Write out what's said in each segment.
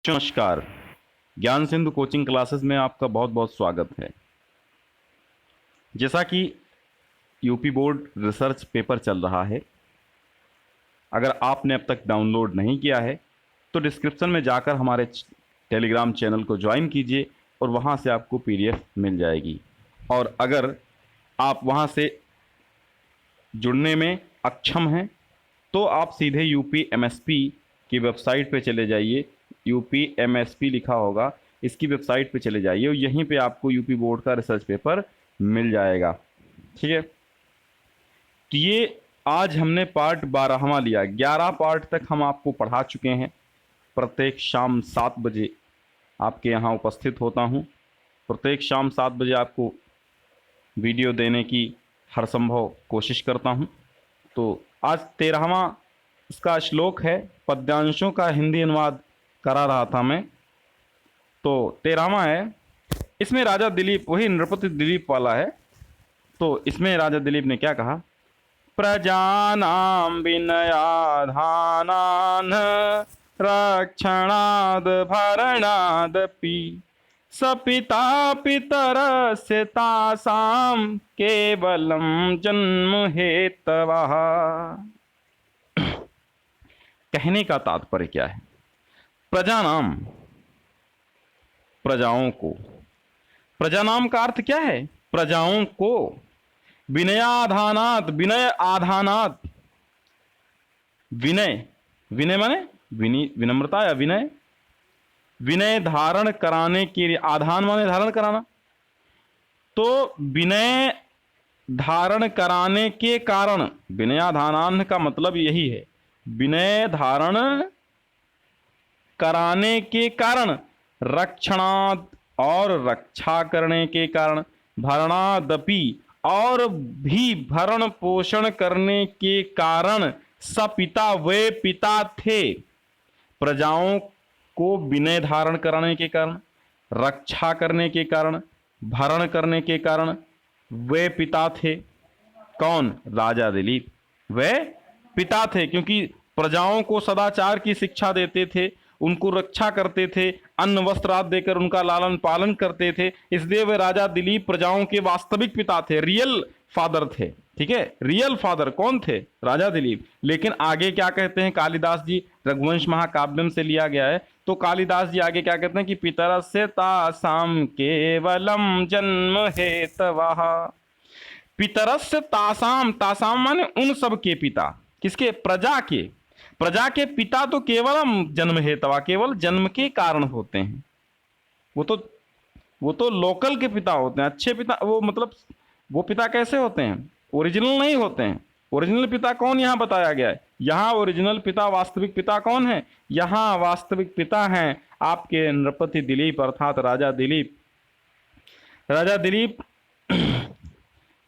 नमस्कार। ज्ञान Sindhu coaching classes में आपका बहुत बहुत स्वागत है। जैसा कि यूपी बोर्ड रिसर्च पेपर चल रहा है, अगर आपने अब तक डाउनलोड नहीं किया है तो डिस्क्रिप्शन में जाकर हमारे टेलीग्राम चैनल को ज्वाइन कीजिए और वहां से आपको पीडीएफ मिल जाएगी। और अगर आप वहां से जुड़ने में अक्षम हैं तो आप सीधे यूपी एमएसपी की वेबसाइट पे चले जाइए। यूपी एमएसपी लिखा होगा, इसकी वेबसाइट पे चले जाइए और यहीं पे आपको यूपी बोर्ड का रिसर्च पेपर मिल जाएगा। ठीक है, तो ये आज हमने पार्ट 12वां लिया। 11 पार्ट तक हम आपको पढ़ा चुके हैं। प्रत्येक शाम 7 बजे आपके यहाँ उपस्थित होता हूँ। प्रत्येक शाम 7 बजे आपको वीडियो देने की हर संभव कोशिश करता हूँ। तो आज 13वां इसका श्लोक है। पद्यांशों का हिंदी अनुवाद करा रहा था मैं, तो 13वां है। इसमें राजा दिलीप, वही नृपति दिलीप वाला है। तो इसमें राजा दिलीप ने क्या कहा? प्रजानां विनयाधानान् रक्षणाद भरणादपि सपिता पितरस्य तासां केवलं जन्म हेतवः। कहने का तात्पर्य क्या है? प्रजानाम, प्रजाओं को। प्रजानाम का अर्थ क्या है? प्रजाओं को। विनयाधानात, विनय आधानात। विनय, विनय माने विनम्रता या विनय। विनय धारण कराने के लिए, आधान माने धारण कराना। तो विनय धारण कराने के कारण, विनयाधानान का मतलब यही है, विनय धारण कराने के कारण, रक्षणाद और रक्षा करने के कारण, भरणादपि और भी भरण पोषण करने के कारण, सपिता वे पिता थे। प्रजाओं को विनय धारण कराने के कारण, रक्षा करने के कारण, भरण करने के कारण वे पिता थे। कौन? राजा दिलीप। वे पिता थे क्योंकि प्रजाओं को सदाचार की शिक्षा देते थे, उनको रक्षा करते थे, अन्न वस्त्र आदि देकर उनका लालन पालन करते थे। इसलिए वे राजा दिलीप प्रजाओं के वास्तविक पिता थे, रियल फादर थे। ठीक है, रियल फादर कौन थे? राजा दिलीप। लेकिन आगे क्या कहते हैं कालिदास जी? रघुवंश महाकाव्यम से लिया गया है। तो कालिदास जी आगे क्या कहते हैं कि पितरस्य तासाम केवलम जन्म हेतवः। पितरस्य तासाम, तासाम माने उन सब के पिता। किसके? प्रजा के। प्रजा के पिता तो केवल जन्म हेतवा, केवल जन्म के कारण होते हैं। वो तो लोकल के पिता होते हैं, अच्छे पिता। वो मतलब वो पिता कैसे होते हैं? ओरिजिनल नहीं होते हैं। ओरिजिनल पिता कौन यहाँ बताया गया है? यहाँ ओरिजिनल पिता, वास्तविक पिता कौन है? यहाँ वास्तविक पिता हैं आपके नृपति दिलीप अर्थात राजा दिलीप। राजा दिलीप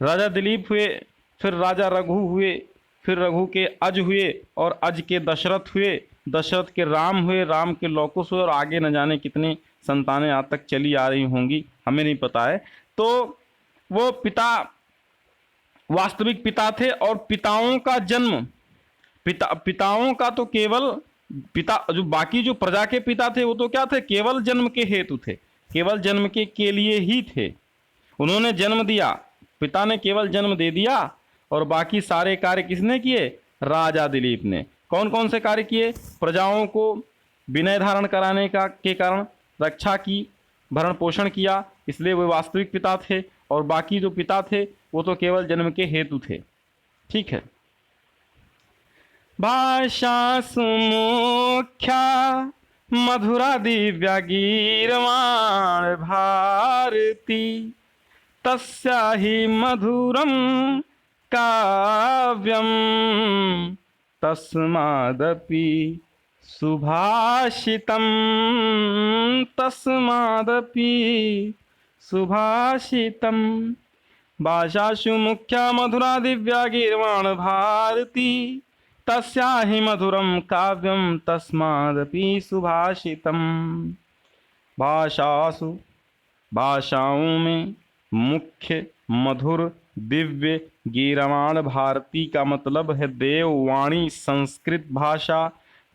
राजा दिलीप हुए, फिर राजा रघु हुए, फिर रघु के अज हुए और अज के दशरथ हुए, दशरथ के राम हुए, राम के लौकुश हुए और आगे न जाने कितनी संतानें आज तक चली आ रही होंगी, हमें नहीं पता है। तो वो पिता वास्तविक पिता थे। और पिताओं का जन्म, पिताओं का तो केवल पिता, जो बाकी जो प्रजा के पिता थे वो तो क्या थे? केवल जन्म के हेतु थे, केवल जन्म के लिए ही थे। उन्होंने जन्म दिया, पिता ने केवल जन्म दे दिया और बाकी सारे कार्य किसने किए? राजा दिलीप ने। कौन कौन से कार्य किए? प्रजाओं को विनय धारण कराने का के कारण रक्षा की, भरण पोषण किया, इसलिए वे वास्तविक पिता थे। और बाकी जो पिता थे वो तो केवल जन्म के हेतु थे। ठीक है। भाषा सुमुख्या मधुरा दिव्या गीर्वाण भारती तस्या हि मधुरम काव्यम तस्मादपि सुभाषितम, तस्मादपि सुभाषितम। भाषासु मुख्या मधुरा दिव्या गीर्वाण भारती तस्या हि मधुरम काव्यम तस्मादपि सुभाषितम। भाषासु, भाषाओं में, मुख्य, मधुर, दिव्य, गीर्वाण भारती का मतलब है देववाणी संस्कृत भाषा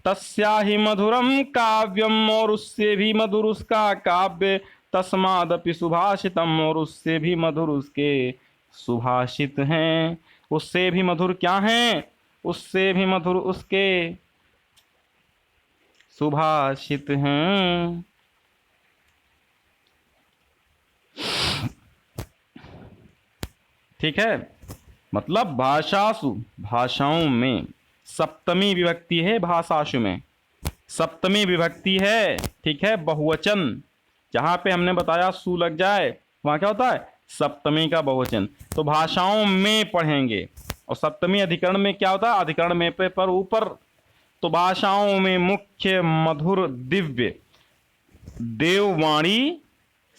तस्या ही मधुरम काव्यम, और उससे भी मधुर उसका काव्य, तस्मादपि सुभाषितम, और उससे भी मधुर उसके सुभाषित हैं। उससे भी मधुर क्या हैं? उससे भी मधुर उसके सुभाषित हैं। ठीक है, मतलब भाषासु, भाषाओं में, सप्तमी विभक्ति है भाषासु में, सप्तमी विभक्ति है। ठीक है, बहुवचन जहां पे हमने बताया सु लग जाए वहां क्या होता है? सप्तमी का बहुवचन। तो भाषाओं में पढ़ेंगे, और सप्तमी अधिकरण में क्या होता है? अधिकरण में पे पर ऊपर। तो भाषाओं में मुख्य मधुर दिव्य देववाणी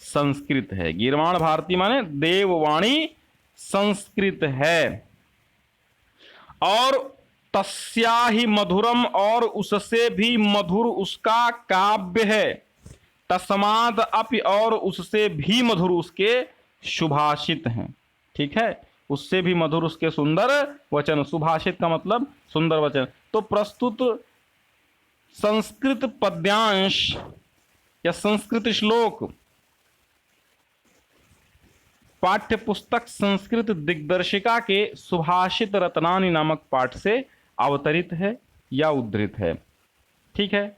संस्कृत है। गीर्वाण भारती माने देववाणी संस्कृत है। और तस्या ही मधुरम, और उससे भी मधुर उसका काव्य है। तस्माद अपि, और उससे भी मधुर उसके सुभाषित हैं। ठीक है, उससे भी मधुर उसके सुंदर वचन। सुभाषित का मतलब सुंदर वचन। तो प्रस्तुत संस्कृत पद्यांश या संस्कृत श्लोक पाठ्य पुस्तक संस्कृत दिग्दर्शिका के सुभाषित रत्नानि नामक पाठ से अवतरित है या उद्धृत है। ठीक है,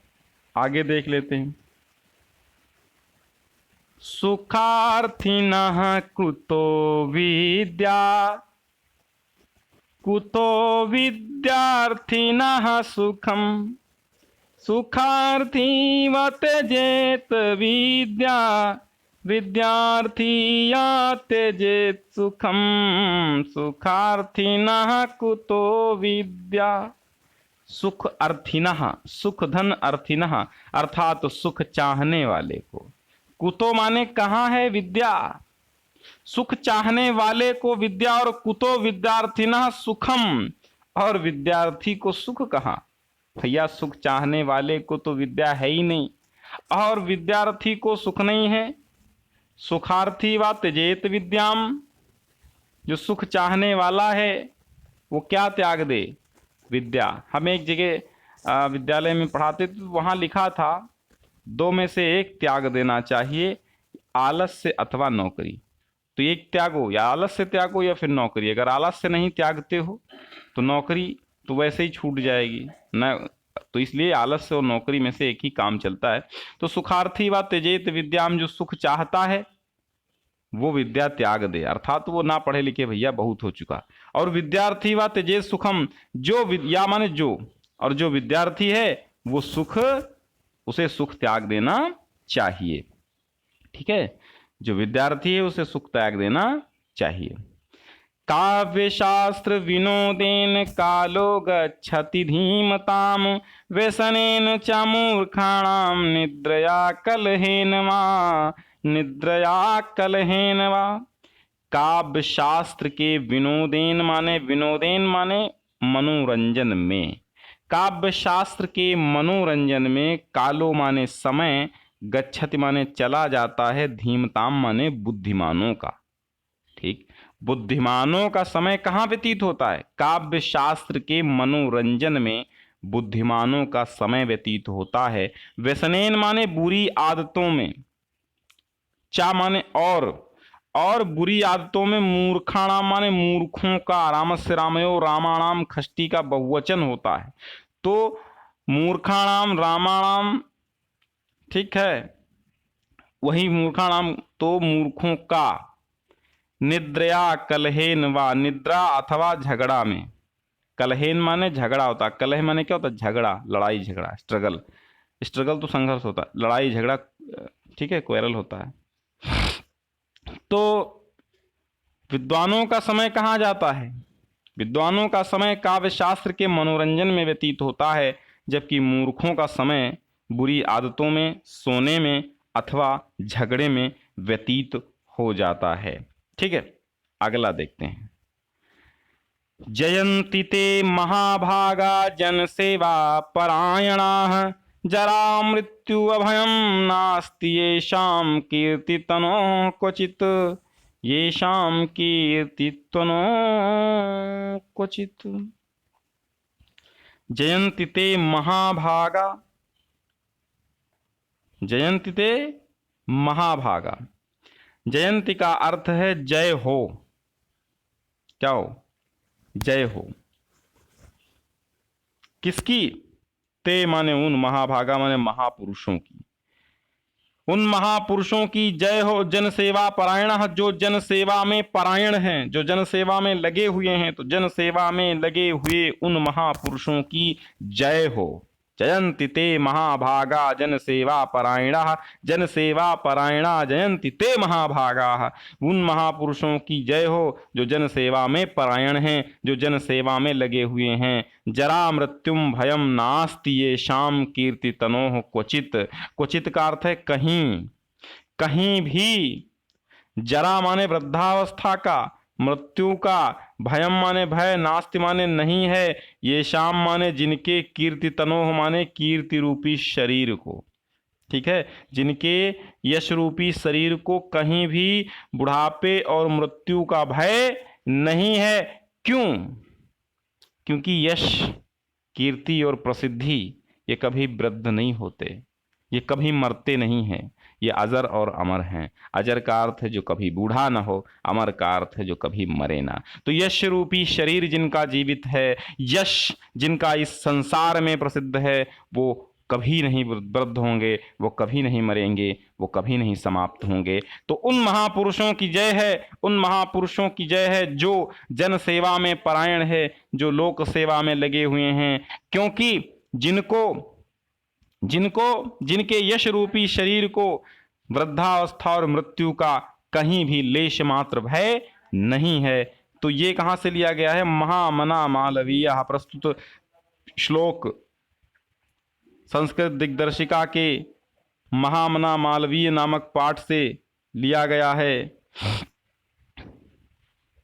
आगे देख लेते हैं। सुखार्थिनः कुतो विद्या, कुतो विद्यार्थिनः सुखम, सुखार्थी व त्यजेत विद्या, विद्यार्थी या त्यजेत सुखम, सुखार्थिनः कुतो विद्या। सुख अर्थिनः, सुख धन अर्थिनः अर्थात सुख चाहने वाले को। कुतो माने कहाँ है? विद्या। सुख चाहने वाले को विद्या, और कुतो विद्यार्थिनः सुखम, और विद्यार्थी को सुख कहाँ? भैया सुख चाहने वाले को तो विद्या है ही नहीं, और विद्यार्थी को सुख नहीं है। सुखार्थी व त्यजेत विद्याम, जो सुख चाहने वाला है वो क्या त्याग दे? विद्या। हम एक जगह विद्यालय में पढ़ाते थे, वहाँ लिखा था दो में से एक त्याग देना चाहिए, आलस्य अथवा नौकरी। तो एक त्यागो, या आलस्य त्यागो या फिर नौकरी। अगर आलस्य नहीं त्यागते हो तो नौकरी तो वैसे ही छूट जाएगी ना। तो इसलिए आलस्य और नौकरी में से एक ही काम चलता है। तो सुखार्थी व त्यजेत विद्याम, जो सुख चाहता है वो विद्या त्याग दे, अर्थात वो ना पढ़े लिखे भैया बहुत हो चुका। और विद्यार्थी व त्यजेत सुखम, जो विद्या माने जो, और जो विद्यार्थी है वो सुख, उसे सुख त्याग देना चाहिए। ठीक है, जो विद्यार्थी है उसे सुख त्याग देना चाहिए। काव्य शास्त्र विनोदेन कालो गच्छति धीमताम, व्यसनेन च मूर्खाणाम निद्रया कलहेन वा, निद्रया कलहेन वा। काव्य शास्त्र के विनोदेन माने, विनोदेन माने मनोरंजन में, काव्य शास्त्र के मनोरंजन में, कालो माने समय, गच्छति माने चला जाता है, धीमताम माने बुद्धिमानों का। ठीक, बुद्धिमानों का समय कहाँ व्यतीत होता है? काव्य शास्त्र के मनोरंजन में बुद्धिमानों का समय व्यतीत होता है। व्यसनेन माने बुरी आदतों में, चा माने और बुरी आदतों में, मूर्खाणाम माने मूर्खों का, रामस्य रामयो रामाणाम खष्टी का बहुवचन होता है। तो मूर्खाणाम रामाणाम, ठीक है, वही मूर्खाणाम तो मूर्खों का। निद्रया कलहेन वा, निद्रा अथवा झगड़ा में। कलहेन माने झगड़ा होता है। कलह माने क्या होता है? झगड़ा, लड़ाई झगड़ा, स्ट्रगल। स्ट्रगल तो संघर्ष होता है, लड़ाई झगड़ा, ठीक है, क्वेरल होता है। तो विद्वानों का समय कहाँ जाता है? विद्वानों का समय काव्य शास्त्र के मनोरंजन में व्यतीत होता है, जबकि मूर्खों का समय बुरी आदतों में, सोने में अथवा झगड़े में व्यतीत हो जाता है। ठीक है, अगला देखते हैं। जयन्ति ते महाभागा जन सेवा परायणाः, जरा मृत्यु अभयम नास्ति येषां कीर्तितनो क्वचित्, येषां कीर्तितनो क्वचित्। जयन्ति ते महाभागा, जयन्ति ते महाभागा। जयंती का अर्थ है जय हो। क्या हो? जय हो। किसकी? ते माने उन, महाभागा माने महापुरुषों की। उन महापुरुषों की जय हो। जन सेवा परायण, जो जन सेवा में परायण हैं, जो जन सेवा में लगे हुए हैं, तो जन सेवा में लगे हुए उन महापुरुषों की जय हो। जयन्ति ते महाभागा जन सेवा परायणा, जन सेवा परायणा जयन्ति ते महाभागा। उन महापुरुषों की जय हो जो जन सेवा में परायण हैं, जो जन सेवा में लगे हुए हैं। जरा मृत्युम भयम नास्ति ये शाम कीर्ति तनोह क्वचित। क्वचित का अर्थ है कहीं, कहीं भी। जरा माने वृद्धावस्था का, मृत्यु का, भयम माने भय, नास्ति माने नहीं है, ये शाम माने जिनके, कीर्ति तनोह माने कीर्ति रूपी शरीर को। ठीक है, जिनके यश रूपी शरीर को कहीं भी बुढ़ापे और मृत्यु का भय नहीं है। क्यों? क्योंकि यश, कीर्ति और प्रसिद्धि ये कभी वृद्ध नहीं होते, ये कभी मरते नहीं हैं, ये अजर और अमर हैं। अजर का अर्थ है जो कभी बूढ़ा ना हो, अमर का अर्थ है जो कभी मरे ना। तो यश रूपी शरीर जिनका जीवित है, यश जिनका इस संसार में प्रसिद्ध है, वो कभी नहीं वृद्ध होंगे, वो कभी नहीं मरेंगे, वो कभी नहीं समाप्त होंगे। तो उन महापुरुषों की जय है, उन महापुरुषों की जय है जो जन सेवा में परायण है, जो लोक सेवा में लगे हुए हैं। क्योंकि जिनके यश रूपी शरीर को वृद्धावस्था और मृत्यु का कहीं भी लेश मात्र भय नहीं है। तो ये कहां से लिया गया है? महामना मालवीय प्रस्तुत श्लोक संस्कृत दिग्दर्शिका के महामना मालवीय नामक पाठ से लिया गया है।